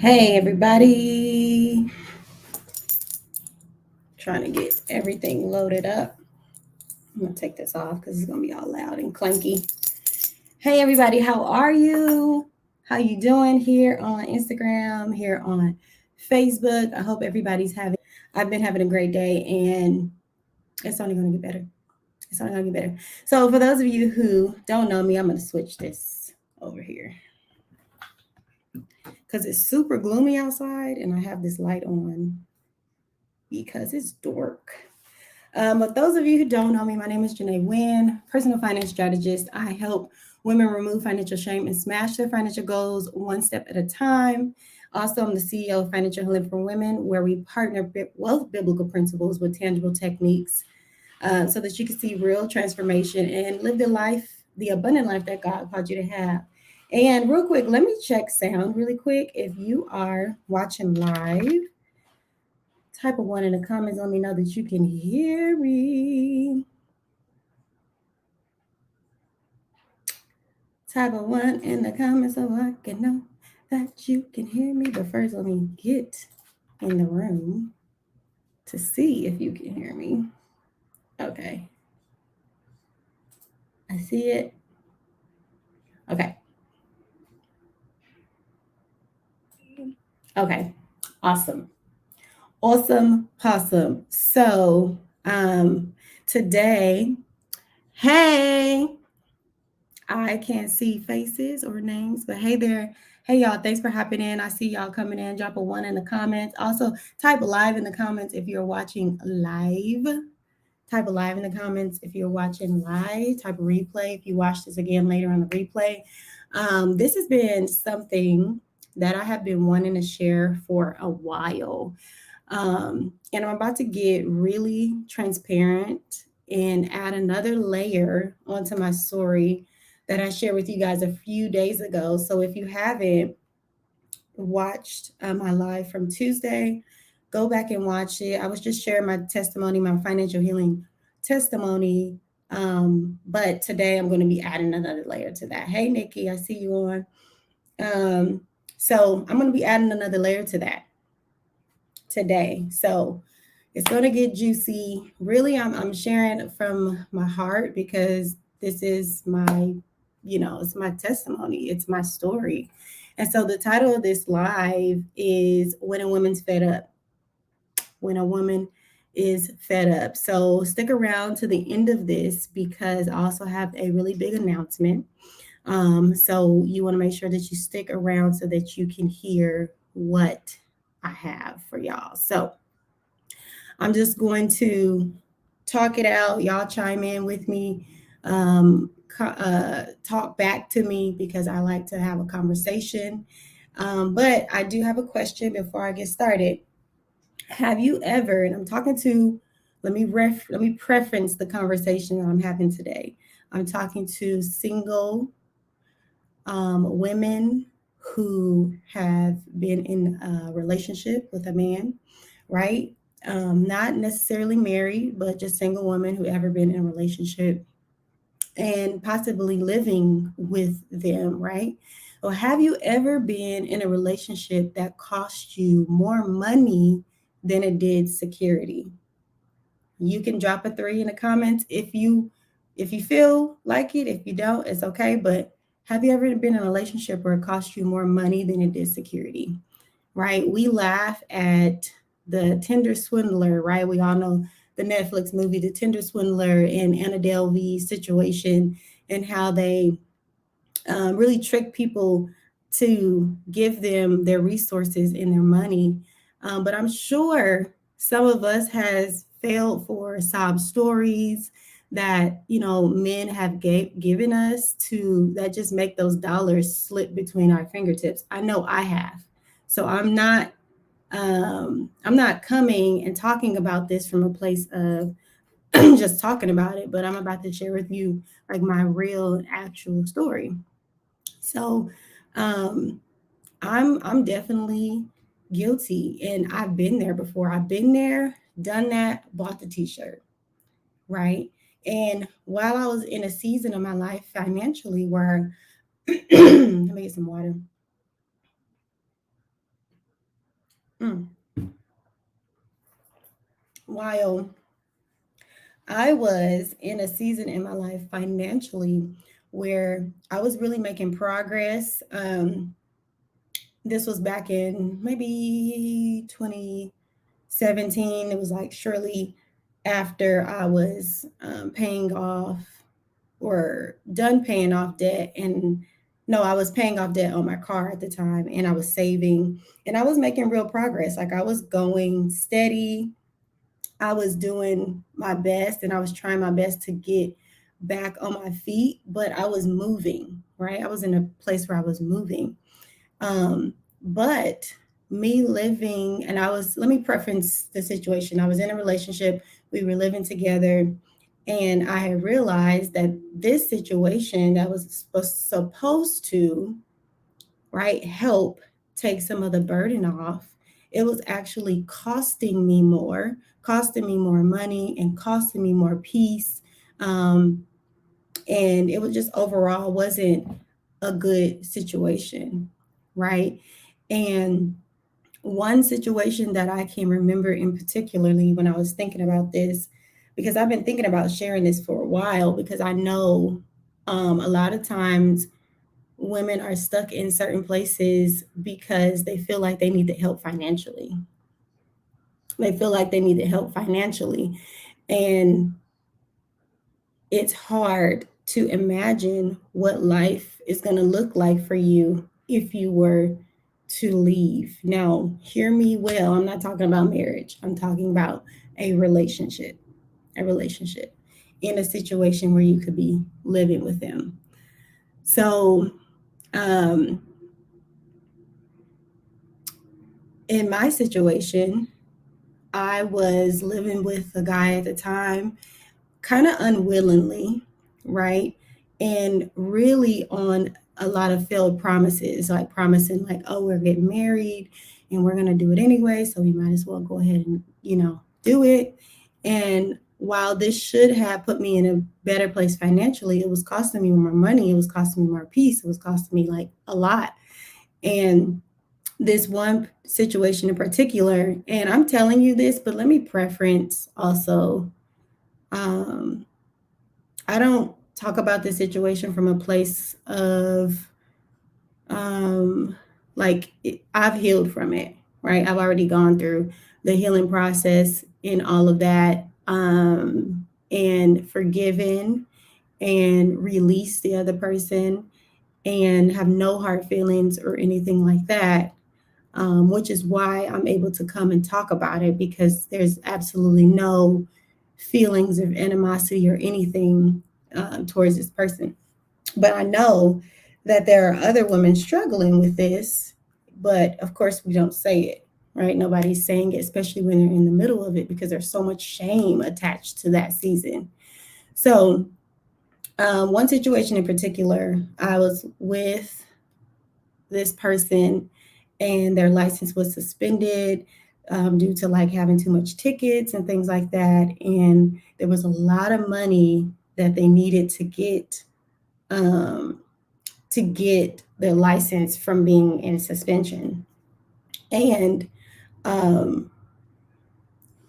Hey everybody, trying to get everything loaded up. I'm gonna take this off because it's gonna be all loud and clanky. Hey everybody, how are you? How you doing here on Instagram, here on Facebook? I hope everybody's having. I've been having a great day, and it's only gonna get better. It's only gonna get better. So for those of you who don't know me, I'm gonna switch this over here because it's super gloomy outside, and I have this light on because it's dark. But those of you who don't know me, my name is Janae Wynn, personal finance strategist. I help women remove financial shame and smash their financial goals one step at a time. Also, I'm the CEO of Financial Healing for Women, where we partner wealth biblical principles with tangible techniques so that you can see real transformation and live the life, the abundant life that God called you to have. And real quick, let me check sound really quick. If you are watching live, type of one in the comments. Let me know that you can hear me. Type of one in the comments so I can know that you can hear me. But first, let me get in the room to see if you can hear me. Okay. I see it. Okay. Okay. Awesome. Awesome. Possum. So, today, hey, I can't see faces or names, but hey there. Hey y'all, thanks for hopping in. I see y'all coming in. Drop a one in the comments. Also, type live in the comments if you're watching live. Type a live in the comments if you're watching live. Type a replay if you watch this again later on the replay. This has been something that I have been wanting to share for a while. And I'm about to get really transparent and add another layer onto my story that I shared with you guys a few days ago. So if you haven't watched my live from Tuesday, go back and watch it. I was just sharing my testimony, my financial healing testimony. But today I'm going to be adding another layer to that. Hey, Nikki, I see you on. So I'm going to be adding another layer to that today. So it's going to get juicy. Really, I'm sharing from my heart because this is my, it's my testimony. It's my story. And so the title of this live is When a Woman's Fed Up. When a Woman is Fed Up. So stick around to the end of this because I also have a really big announcement. So you want to make sure that you stick around so that you can hear what I have for y'all. So I'm just going to talk it out. Y'all chime in with me. Talk back to me because I like to have a conversation. But I do have a question before I get started. Have you ever, and I'm talking to, let me preference the conversation that I'm having today. I'm talking to single women who have been in a relationship with a man, right? Not necessarily married, but just single women who ever been in a relationship and possibly living with them, right? Or have you ever been in a relationship that cost you more money than it did security? You can drop a three in the comments if you feel like it. If you don't, it's okay. But have you ever been in a relationship where it cost you more money than it did security? Right? We laugh at the Tinder swindler, right? We all know the Netflix movie, The Tinder Swindler, and Anna Delvey's situation, and how they really trick people to give them their resources and their money. But I'm sure some of us has failed for sob stories that men have given us to that just make those dollars slip between our fingertips. I know I have. So I'm not coming and talking about this from a place of just talking about it, but I'm about to share with you like my real and actual story. So um, I'm definitely guilty, and I've been there before. I've been there, done that, bought the t-shirt, right? And while I was in a season of my life financially where let me get some water. Mm. While I was in a season in my life financially where I was really making progress. This was back in maybe 2017. It was like surely after I was paying off or done paying off debt. And no, I was paying off debt on my car at the time, and I was saving, and I was making real progress. Like I was going steady. I was doing my best, and I was trying my best to get back on my feet, but I was moving, right? I was in a place where I was moving. But me living, and let me preference the situation. I was in a relationship, we were living together, and I had realized that this situation that was supposed to, right, help take some of the burden off, it was actually costing me more money and costing me more peace. Um, and it was just overall wasn't a good situation, right? And one situation that I can remember in particularly when I was thinking about this, because I've been thinking about sharing this for a while, because I know a lot of times women are stuck in certain places because they feel like they need the help financially. They feel like they need the help financially. And it's hard to imagine what life is going to look like for you if you were to leave. Now, hear me well. I'm not talking about marriage. I'm talking about a relationship, a relationship in a situation where you could be living with them. So, um, in my situation, I was living with a guy at the time, kind of unwillingly, right? And really on a lot of failed promises, like promising, like, oh, we're getting married and we're going to do it anyway. So we might as well go ahead and, do it. And while this should have put me in a better place financially, it was costing me more money. It was costing me more peace. It was costing me like a lot. And this one situation in particular, and I'm telling you this, but let me preference also, um, I don't talk about the situation from a place of um I've healed from it, right? I've already gone through the healing process and all of that, and forgiven and released the other person and have no hard feelings or anything like that. Which is why I'm able to come and talk about it, because there's absolutely no feelings of animosity or anything towards this person. But I know that there are other women struggling with this, but of course we don't say it, right? Nobody's saying it, especially when they're in the middle of it, because there's so much shame attached to that season. So, one situation in particular, I was with this person and their license was suspended due to like having too much tickets and things like that. And there was a lot of money that they needed um, to get their license from being in suspension. And um,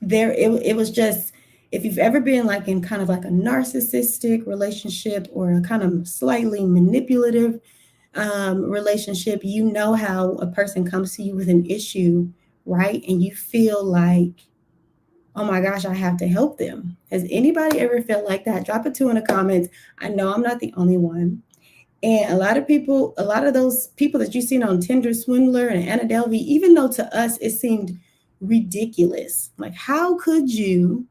it was just, if you've ever been like in kind of like a narcissistic relationship or a kind of slightly manipulative relationship, you know how a person comes to you with an issue, right? And you feel like, oh my gosh, I have to help them. Has anybody ever felt like that? Drop a two in the comments. I know I'm not the only one. And a lot of people, a lot of those people that you've seen on Tinder Swindler and Anna Delvey, even though to us it seemed ridiculous. Like, how could you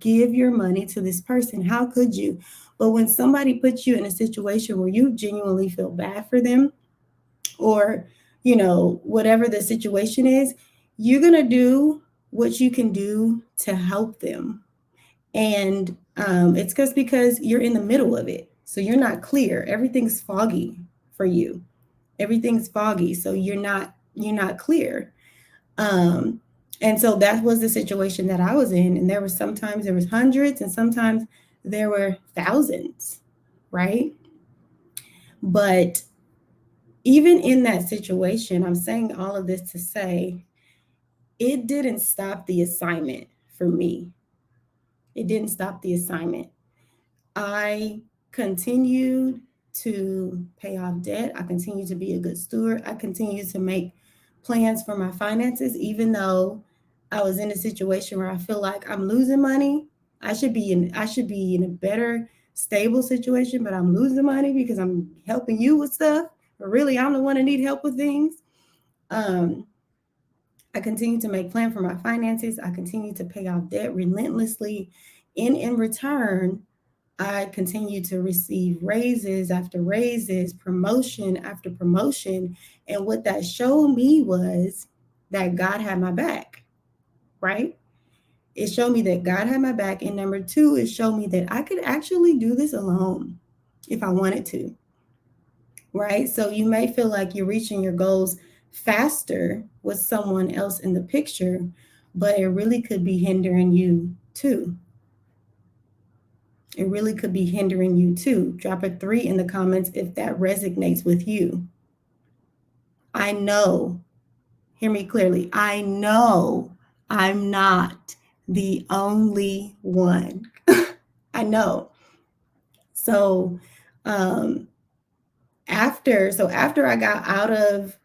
give your money to this person? How could you? But when somebody puts you in a situation where you genuinely feel bad for them, or, whatever the situation is, you're going to do what you can do to help them. And it's because you're in the middle of it. So you're not clear. Everything's foggy for you. Everything's foggy. So you're not clear. Um, and so that was the situation that I was in. And sometimes there was hundreds and sometimes there were thousands, right? But even in that situation, I'm saying all of this to say, it didn't stop the assignment for me. It didn't stop the assignment. I continued to pay off debt. I continued to be a good steward. I continued to make plans for my finances, even though I was in a situation where I feel like I'm losing money. I should be in a better stable situation, but I'm losing money because I'm helping you with stuff. But really, I'm the one that need help with things. Um, I continue to make plan for my finances. I continue to pay off debt relentlessly. And in return, I continue to receive raises after raises, promotion after promotion. And what that showed me was that God had my back, right? It showed me that God had my back. And number two, it showed me that I could actually do this alone if I wanted to, right? So you may feel like you're reaching your goals faster with someone else in the picture, but it really could be hindering you too. It really could be hindering you too. Drop a 3 in the comments if that resonates with you. I know, hear me clearly, I know I'm not the only one. I know. So, um, after I got out of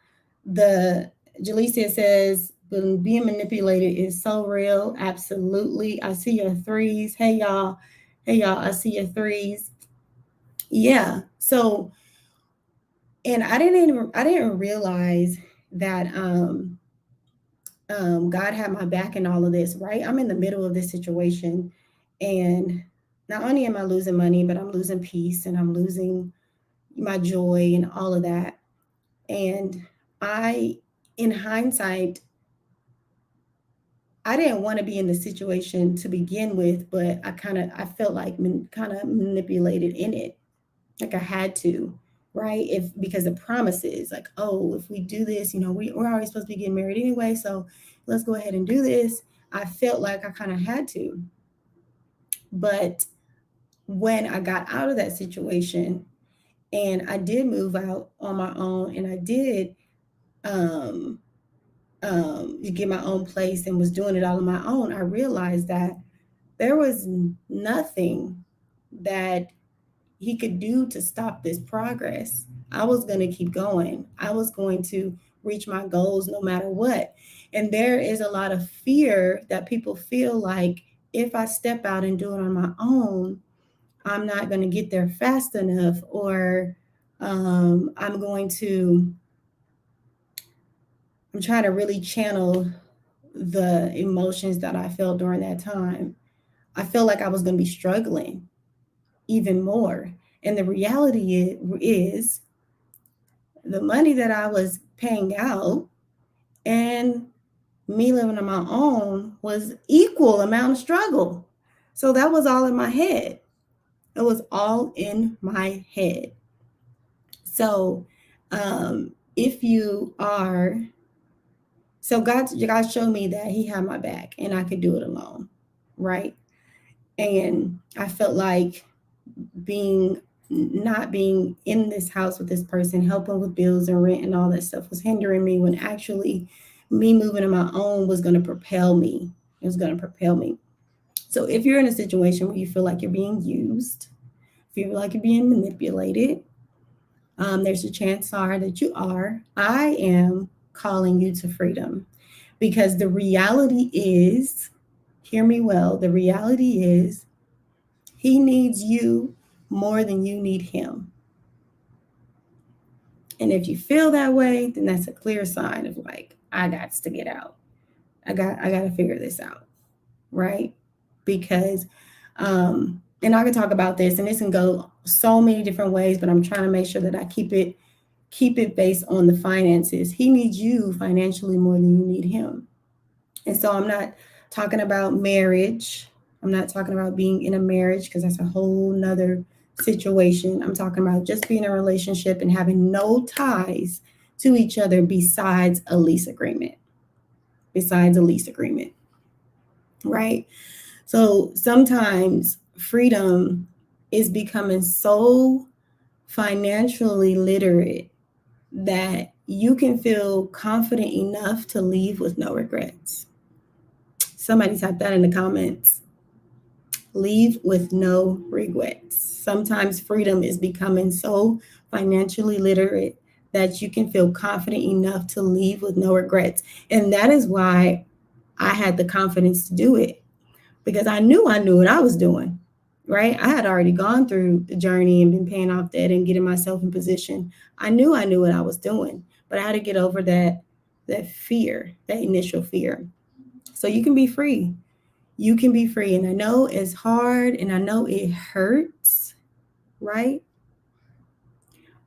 the, Jalecia says, being manipulated is so real. Absolutely. I see your threes. Hey y'all. Hey y'all, I see your threes. Yeah. So, and I didn't realize that God had my back in all of this, right? I'm in the middle of this situation, and not only am I losing money, but I'm losing peace and I'm losing my joy and all of that. And I, in hindsight, I didn't want to be in the situation to begin with, but I felt like kind of manipulated in it, like I had to, right? If because the promises, like, oh, if we do this, we're already supposed to be getting married anyway, so let's go ahead and do this. I felt like I kind of had to, but when I got out of that situation and I did move out on my own, and I did um, get my own place and was doing it all on my own, I realized that there was nothing that he could do to stop this progress. I was going to keep going. I was going to reach my goals no matter what. And there is a lot of fear that people feel like if I step out and do it on my own, I'm not going to get there fast enough, or I'm going to, I'm trying to really channel the emotions that I felt during that time. I felt like I was going to be struggling even more. And the reality is the money that I was paying out and me living on my own was equal amount of struggle. So that was all in my head. It was all in my head. So if you are, so God showed me that He had my back and I could do it alone, right? And I felt like being not being in this house with this person, helping with bills and rent and all that stuff was hindering me, when actually me moving on my own was going to propel me. It was going to propel me. So if you're in a situation where you feel like you're being used, if you feel like you're being manipulated, there's a chance that you are. I am calling you to freedom, because the reality is, hear me well, the reality is He needs you more than you need Him. And if you feel that way, then that's a clear sign of like, I got to get out. I got to figure this out, right? Because and I can talk about this, and this can go so many different ways, but I'm trying to make sure that I keep it based on the finances. He needs you financially more than you need Him. And so I'm not talking about marriage. I'm not talking about being in a marriage, because that's a whole nother situation. I'm talking about just being in a relationship and having no ties to each other besides a lease agreement. Besides a lease agreement, right? So sometimes freedom is becoming so financially literate that you can feel confident enough to leave with no regrets. Somebody type that in the comments. Leave with no regrets. Sometimes freedom is becoming so financially literate that you can feel confident enough to leave with no regrets. And that is why I had the confidence to do it, because I knew what I was doing, right? I had already gone through the journey and been paying off debt and getting myself in position. I knew what I was doing, but I had to get over that fear, that initial fear. So you can be free. You can be free. And I know it's hard and I know it hurts, right?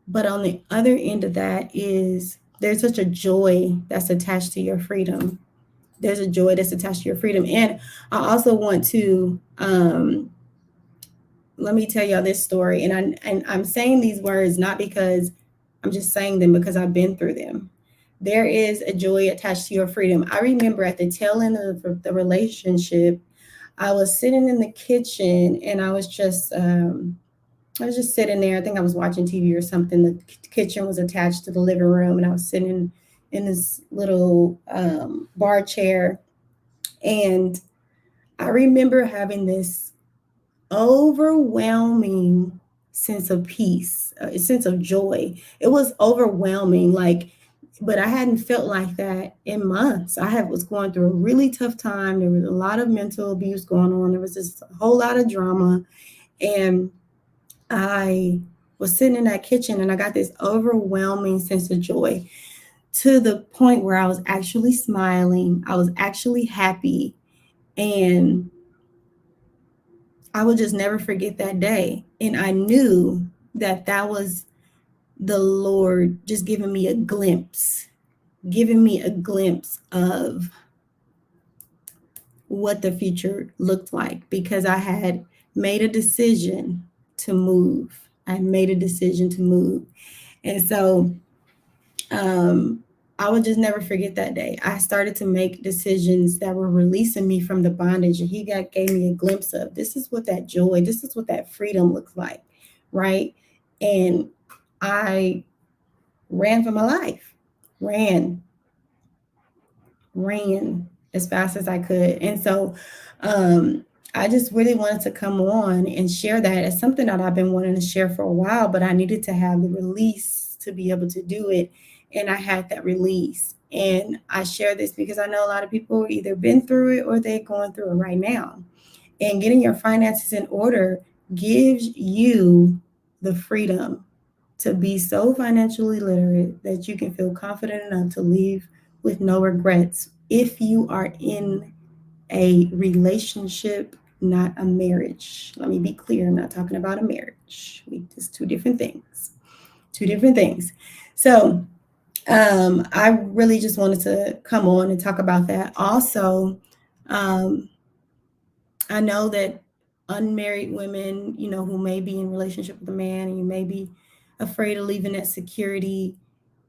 But on the other end of that is there's such a joy that's attached to your freedom. There's a joy that's attached to your freedom. And I also want to let me tell y'all this story. And I'm saying these words not because I'm just saying them, because I've been through them. There is a joy attached to your freedom. I remember at the tail end of the relationship, I was sitting in the kitchen and I was just sitting there. I think I was watching TV or something. The kitchen was attached to the living room, and I was sitting in this little bar chair. And I remember having this overwhelming sense of peace, a sense of joy. It was overwhelming, like, but I hadn't felt like that in months. Was going through a really tough time. There was a lot of mental abuse going on. There was just a whole lot of drama, and I was sitting in that kitchen and I got this overwhelming sense of joy, to the point where I was actually smiling. I was actually happy. And I would just never forget that day. And I knew that that was the Lord just giving me a glimpse of what the future looked like, because I had made a decision to move. I made a decision to move. And so I would just never forget that day. I started to make decisions that were releasing me from the bondage. And gave me a glimpse of, this is what that joy, this is what that freedom looks like, right? And I ran for my life, ran as fast as I could. And so I just really wanted to come on and share that. As something that I've been wanting to share for a while, but I needed to have the release to be able to do it. And I had that release. And I share this because I know a lot of people either been through it or they're going through it right now. And getting your finances in order gives you the freedom to be so financially literate that you can feel confident enough to leave with no regrets if you are in a relationship, not a marriage. Let me be clear, I'm not talking about a marriage. It's two different things. So I really just wanted to come on and talk about that. Also, I know that unmarried women, who may be in relationship with a man, and you may be afraid of leaving that security,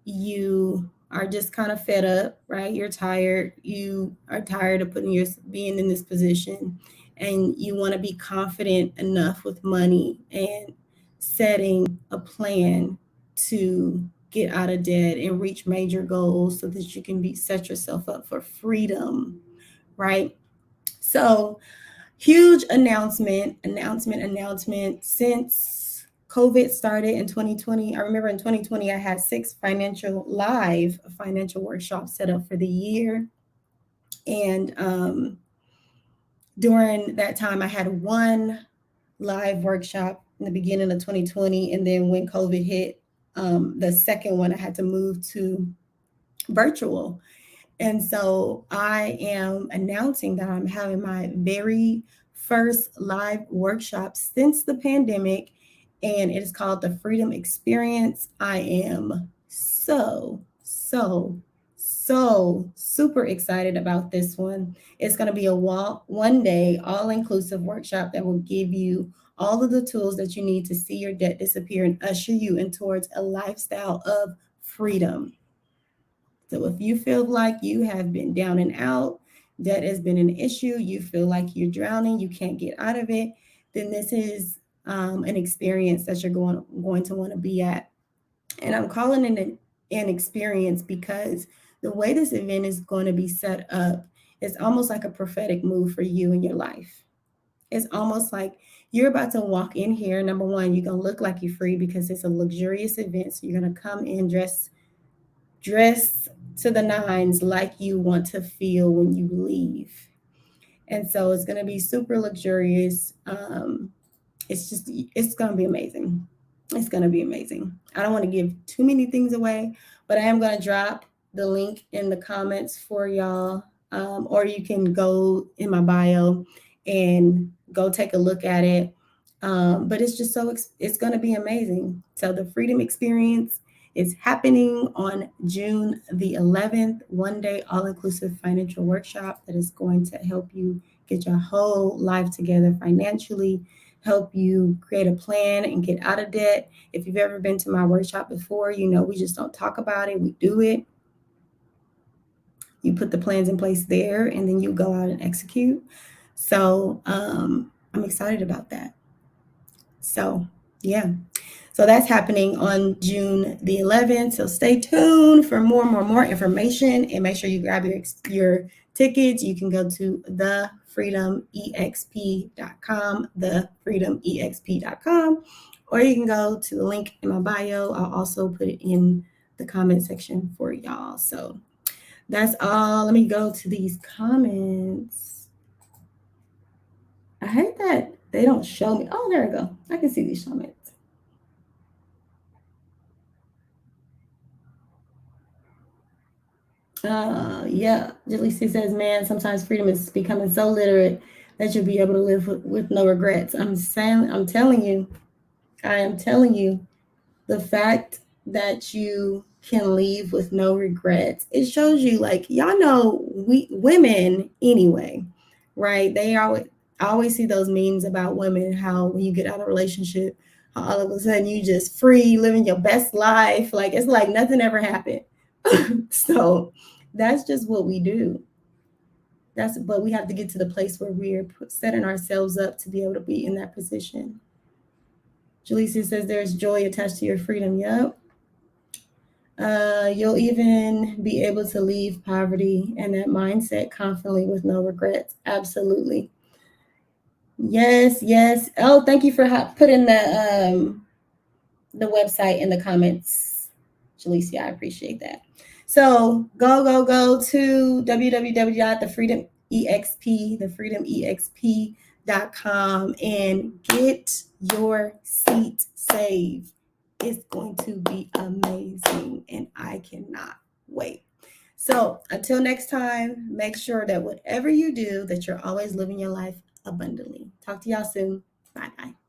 you are just kind of fed up, right? You're tired. You are tired of being in this position, and you want to be confident enough with money and setting a plan to get out of debt and reach major goals so that you can set yourself up for freedom, right? So, huge announcement. Since COVID started in 2020, I remember in 2020, I had 6 live financial workshops set up for the year. And during that time, I had 1 live workshop in the beginning of 2020. And then when COVID hit, the second one, I had to move to virtual. And so I am announcing that I'm having my very first live workshop since the pandemic, and it is called the Freedom Experience. I am so super excited about this one. It's going to be a one day, all inclusive workshop that will give you all of the tools that you need to see your debt disappear and usher you in towards a lifestyle of freedom. So if you feel like you have been down and out, debt has been an issue, you feel like you're drowning, you can't get out of it, then this is an experience that you're going to want to be at. And I'm calling it and experience, because the way this event is going to be set up is almost like a prophetic move for you in your life. It's almost like you're about to walk in here. Number one, you're going to look like you're free because it's a luxurious event. So you're going to come in dress to the nines like you want to feel when you leave. And so it's going to be super luxurious. It's going to be amazing. It's going to be amazing. I don't want to give too many things away, but I am going to drop the link in the comments for y'all. Or you can go in my bio and go take a look at it. But it's just it's going to be amazing. So the Freedom Experience is happening on June the 11th, 1-day all-inclusive financial workshop that is going to help you get your whole life together financially, help you create a plan and get out of debt. If you've ever been to my workshop before, you know we just don't talk about it, we do it. You put the plans in place there, and then you go out and execute. So I'm excited about that. So yeah. So that's happening on June the 11th. So stay tuned for more information, and make sure you grab your tickets. You can go to thefreedomexp.com, thefreedomexp.com, or you can go to the link in my bio. I'll also put it in the comment section for y'all. So that's all. Let me go to these comments. I hate that they don't show me. Oh, there we go. I can see these comments. Yeah, Jaleesa says, man, sometimes freedom is becoming so literate that you'll be able to live with no regrets. I am telling you, the fact that you can leave with no regrets, it shows you, like, y'all know, we women anyway, right? I always see those memes about women, how when you get out of a relationship, how all of a sudden you just free, living your best life. Like, it's like nothing ever happened. So that's just what we do. But we have to get to the place where we're setting ourselves up to be able to be in that position. Jaleesa says there's joy attached to your freedom. Yep. You'll even be able to leave poverty and that mindset confidently with no regrets. Absolutely. Yes. Oh, thank you for putting the website in the comments, Jaleesa. I appreciate that. So go to thefreedomexp.com and get your seat saved. It's going to be amazing, and I cannot wait. So until next time, make sure that whatever you do, that you're always living your life abundantly. Talk to y'all soon. Bye.